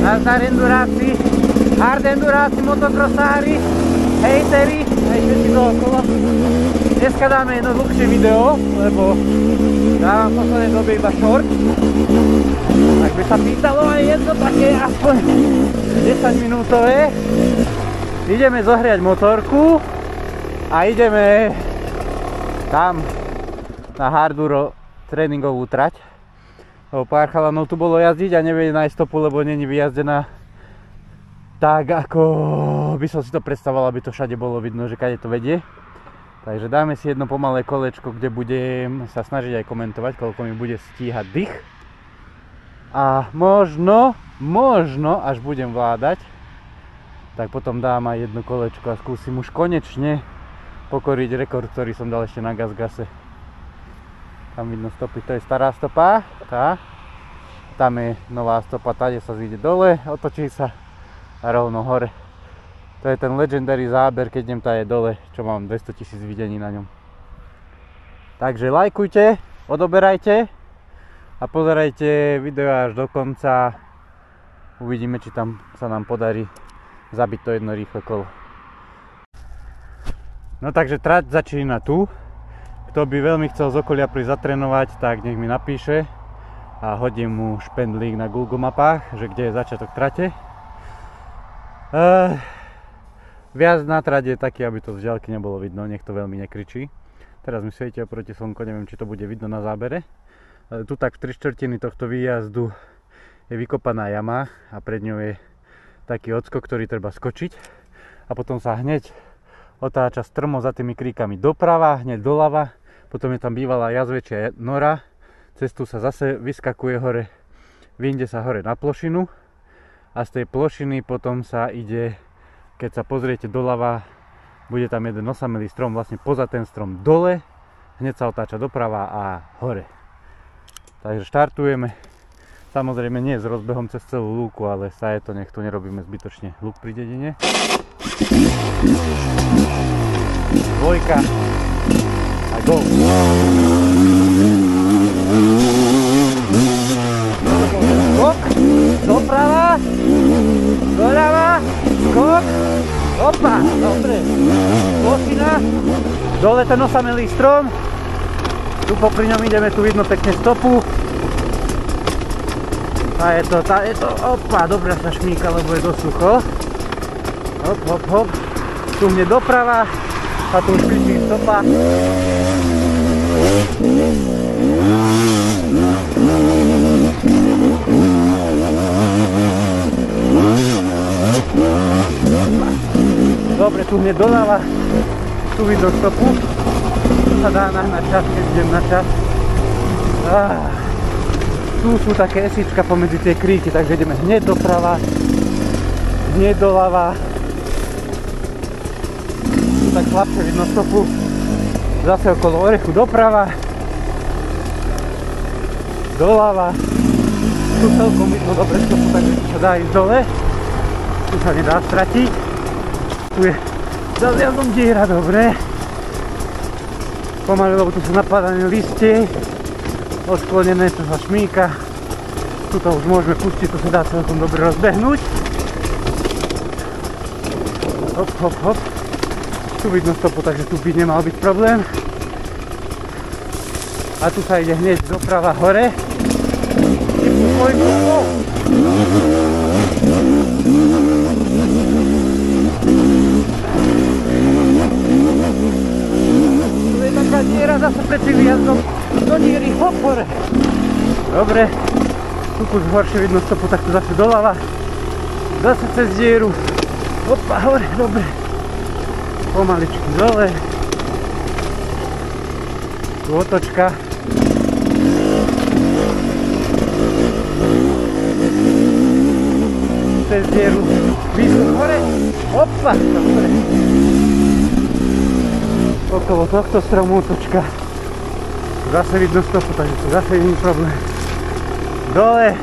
Nazdar enduráci, hard enduráci, motokrosári, hejteri, aj všetci dookolo. Dneska dáme jedno dlhšie video, lebo dávam v poslednej dobe iba short. Tak by sa pýtalo aj jedno také aspoň 10 minútové. Ideme zohriať motorku a ideme tam na harduro tréningovú trať. Lebo pár chalanov tu bolo jazdiť a nevie nájsť stopu, lebo není vyjazdená tak, ako by som si to predstavoval, aby to všade bolo vidno, že kade to vedie. Takže dáme si jedno pomalé kolečko, kde budem sa snažiť aj komentovať, koľko mi bude stíhať dých. A možno, až budem vládať, tak potom dám aj jedno kolečko a skúsim už konečne pokoriť rekord, ktorý som dal ešte na gase. Tam vidno stopy, to je stará stopa, tá. Tam je nová stopa, tade sa zíde dole, otočí sa a rovno hore. To je ten legendary záber, keď idem tade dole, čo mám 200 000 videní na ňom. Takže lajkujte, odoberajte a pozerajte video až do konca. Uvidíme, či tam sa nám podarí zabiť to jedno rýchle kolo. No takže trať začína tu. Kto by veľmi chcel z okolia prísť zatrénovať, tak nech mi napíše a hodím mu špendlík na Google mapách, že kde je začiatok trate. Viac na trať je taký, aby to z diaľky nebolo vidno, nech to veľmi nekričí. Teraz mi svieti oproti slnko, neviem, či to bude vidno na zábere. Tu tak v 3/4 tohto výjazdu je vykopaná jama a pred ňou je taký odskok, ktorý treba skočiť a potom sa hneď otáča strmo za tými kríkami doprava, hneď doľava, potom je tam bývalá jazvečia nora, cez tu sa zase vyskakuje hore, vyjde sa hore na plošinu a z tej plošiny potom sa ide, keď sa pozriete doľava, bude tam jeden osamelý strom, vlastne poza ten strom dole, hneď sa otáča doprava a hore. Takže štartujeme, samozrejme nie s rozbehom cez celú lúku, ale sa je to, nech to nerobíme zbytočne lúk pri dedine. Dvojka a go! Skok, doprava, doľava, skok, opa, dobre, plošina, dole ten osamelý strom, tu popri ňom ideme, tu vidno pekne stopu. Tá je to, opa, dobre sa šmíka, lebo je dosť sucho. Hop, hop, hop. Tu mne doprava a tu už kričí stopa. Dobre, tu mne doľava, tu vidno stopu. Tu sa dá nahnať čas, keď idem na čas. Tu sú také esíčka pomedzi tie kríky, takže ideme hneď doprava, hneď doľava. Tu tak slabšie vidno stopu. Zase okolo orechu doprava, doľava. Tu celkom vidno dobre stopu, takže sa dá ísť dole. Tu sa nedá stratiť. Tu je za zjazdom diera, dobre. Pomaly, lebo tu sú napadané listie. Odsklonené, čo sa šmíka. Tuto už môžeme pustiť, to sa dá celkom dobre rozbehnúť. Hop, hop, hop. Tu vidno stopu, takže tu by nemal byť problém. A tu sa ide hneď doprava hore. Tu je taká diera zase pred tým výjazdom. Do diery, hop, hore. Dobre. Tu kus horšie vidno stopu, tak tu zase doľava. Zase cez dieru. Opa, hore, dobre. Pomaličky dole. Tu otočka. Cez dieru. Výskum hore. Opa, dobre. Okolo tohto stromu otočka. Zase vidno stopu, takže to zase nie je problém. Dole,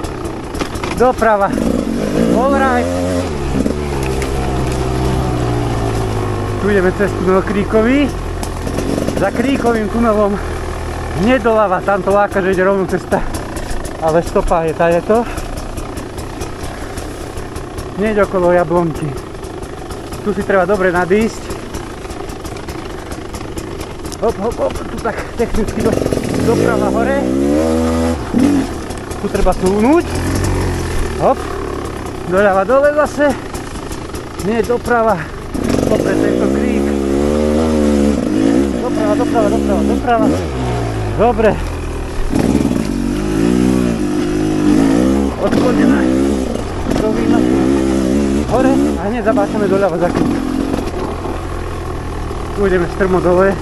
doprava, all right. Tu ideme cez tunel Kríkový. Za Kríkovým tunelom hneď doľava, tam to láka, že ide rovnú cesta. Ale stopa je tadeto. hneď okolo jablonky. Tu si treba dobre nadísť. Hop, hop, hop, tu tak technicky doprava hore. Tu treba túnuť. Hop, doľava dole zase. Nie, doprava, popre tento krík. Doprava, doprava, doprava, doprava. Dobre. Odchodená. Rovíme hore a hneď zabáčame doľava za krík. Tu ideme strmo dole.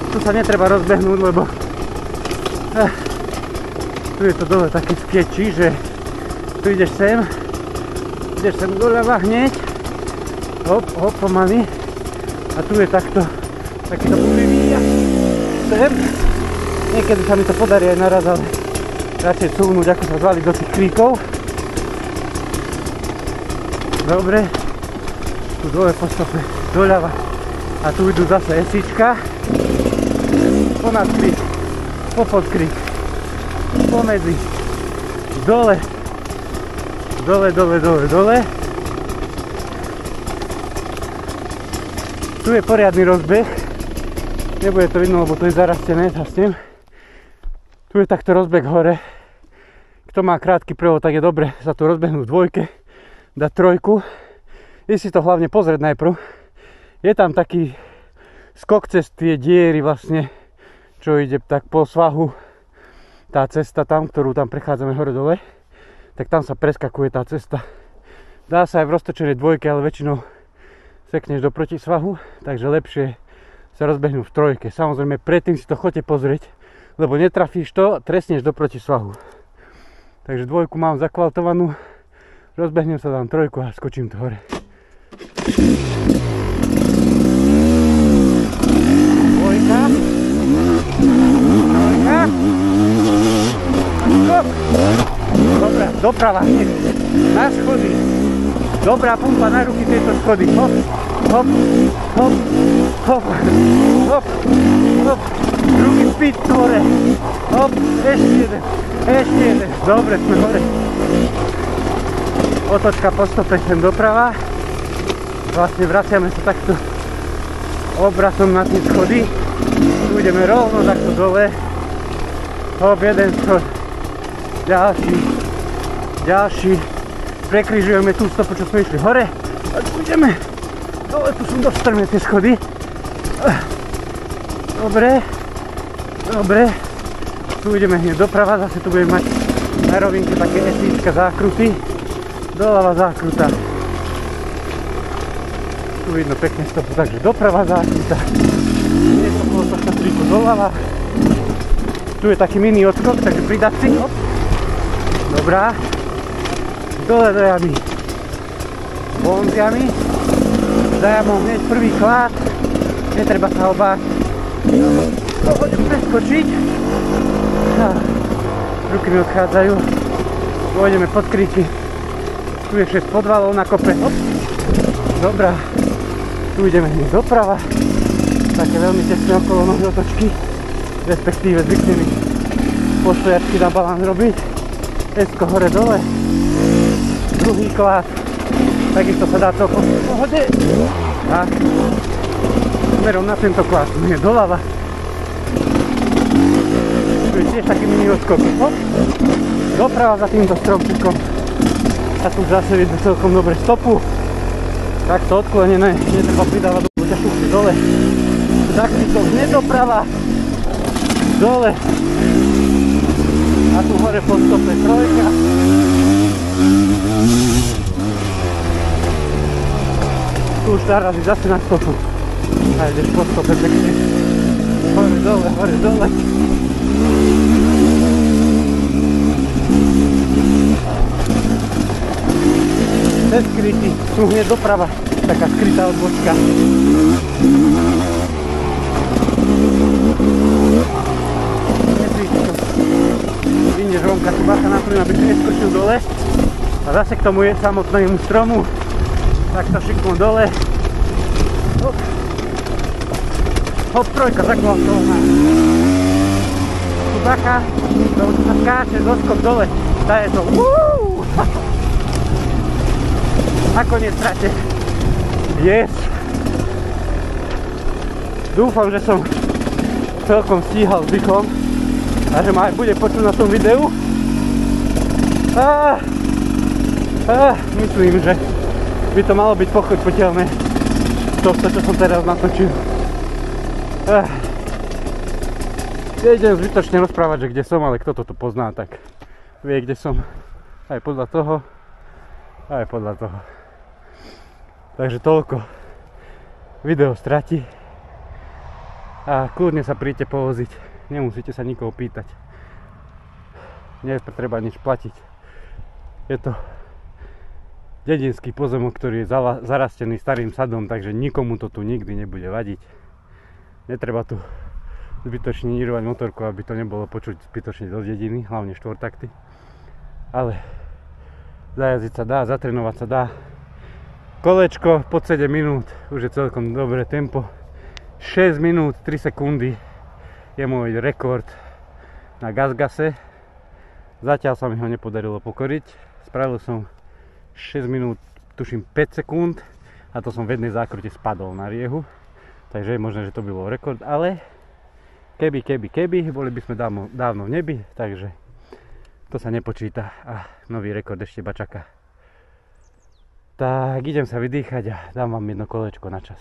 Tu sa netreba rozbehnúť, lebo tu je to dole také sketchy, že tu ideš sem doľava hneď, hop, hop, pomaly a tu je takto, takýto pulivý a sem. Niekedy sa mi to podarí aj naraz, ale radšej súvnuť, ako sa zvaliť do tých kríkov. Dobre, tu dole po stope doľava a tu idú zase esíčka. Ponad krík, popod krík, pomedzi, dole, dole, dole, dole, dole. Tu je poriadny rozbeh, nebude to vidno, lebo to je zarastené, zasnem. Tu je takto rozbeh hore. Kto má krátky prevod, tak je dobre sa tu rozbehnúť v dvojke, dať trojku. Je si to hlavne pozrieť najprv. Je tam taký skok cez tie diery vlastne, čo ide tak po svahu, tá cesta tam, ktorú tam prechádzame hore dole, tak tam sa preskakuje tá cesta. Dá sa aj v roztočenej dvojke, ale väčšinou sekneš do protisvahu, takže lepšie sa rozbehnúť v trojke. Samozrejme, predtým si to choďte pozrieť, lebo netrafíš to, tresneš do protisvahu. Takže dvojku mám zakvaltovanú, rozbehnem sa, dám trojku a skočím to hore. Dvojka. Dobre, doprava hneď na schody. Dobrá pumpa na ruky tieto schody. Hop, hop, hop, hop, hop, hop. Druhý speed hore. Hop, ešte jeden, ešte jeden. Dobre, sme hore. Otočka po stope sem doprava. Vlastne vraciame sa takto obratom na tie schody. Tu ideme rovno takto dole. Hop, jeden schod. Ďalší. Ďalší. Prekrižujeme tú stopu, čo sme išli hore. A tu ideme. Dole, tu sú dostrmé tie schody. Dobre. Dobre. Tu ideme hneď doprava. Zase tu budeme mať na rovinke také esíčka zákruty. Doľava zákruta. Tu vidno pekne stopu, takže doprava zákruta. Hneď okolo tohto stríku doľava. Tu je taký mini odskok, takže pridať si. Hop. Dobrá. Dole do jamy. Von z jamy. Za jamou hneď prvý klad. Netreba sa obáť. Pohodím preskočiť. Ruky mi odchádzajú. Pôjdeme pod kríky. Tu je 6 podvalov na kope. Hop. Dobrá. Tu ideme hneď doprava. Také veľmi tesné okolo nohy otočky. Respektíve zvykneme postojačky na balán robiť. Esko hore dole. Druhý klad. Takisto sa dá celkom v pohode. Tak. Smerom na tento klad. Nie doľava. Tu je tiež taký mini odskok. Hop. Doprava za týmto stromčekom. A tu zase vidno celkom dobre stopu. Takto odklonené. Netreba pridávať do ťažšúky dole. Tak si to hneď doprava. Dole. A tu hore po stope trojka. Tu už narazí zase na stopu. A ideš po stope pekne. Hore dole, hore dole. Cez skrytý. Tu hneď doprava. Taká skrytá odbočka. Vyjdeš vonka, tu bacha na plyn, aby si neskočil dole. A zase k tomu je samotnému stromu. Takto šikmo dole. Hop. Hop, trojka zakvaltovaná. Tu bacha, lebo tu sa skáče zoskok dole. Tá je to. nakoniec trate. Yes! Dúfam, že som celkom stíhal s dýchom a že ma aj bude počuť na tom videu. Myslím, že by to malo byť pochopiteľné to, čo som teraz natočil. Nejdem zbytočne rozprávať, že kde som, ale kto toto pozná, tak vie, kde som. Aj podľa toho. Takže toľko. Video strati. A kľudne sa príďte povoziť. Nemusíte sa nikoho pýtať. Nie treba nič platiť. Je to dedinský pozemok, ktorý je zarastený starým sadom, takže nikomu to tu nikdy nebude vadiť. Netreba tu zbytočne nírovať motorku, aby to nebolo počuť zbytočne do dediny, hlavne štvortakty. Ale zajazdiť sa dá, zatrénovať sa dá. Kolečko pod 7 minút, už je celkom dobré tempo. 6 minút 3 sekundy je môj rekord na GasGase. Zatiaľ sa mi ho nepodarilo pokoriť. Spravil som 6 minút, tuším 5 sekúnd a to som v jednej zákrute spadol na riehu. Takže je možné, že to by bol rekord, ale keby, boli by sme dávno v nebi, takže to sa nepočíta a nový rekord ešte iba čaká. Tak idem sa vydýchať a dám vám jedno kolečko na čas.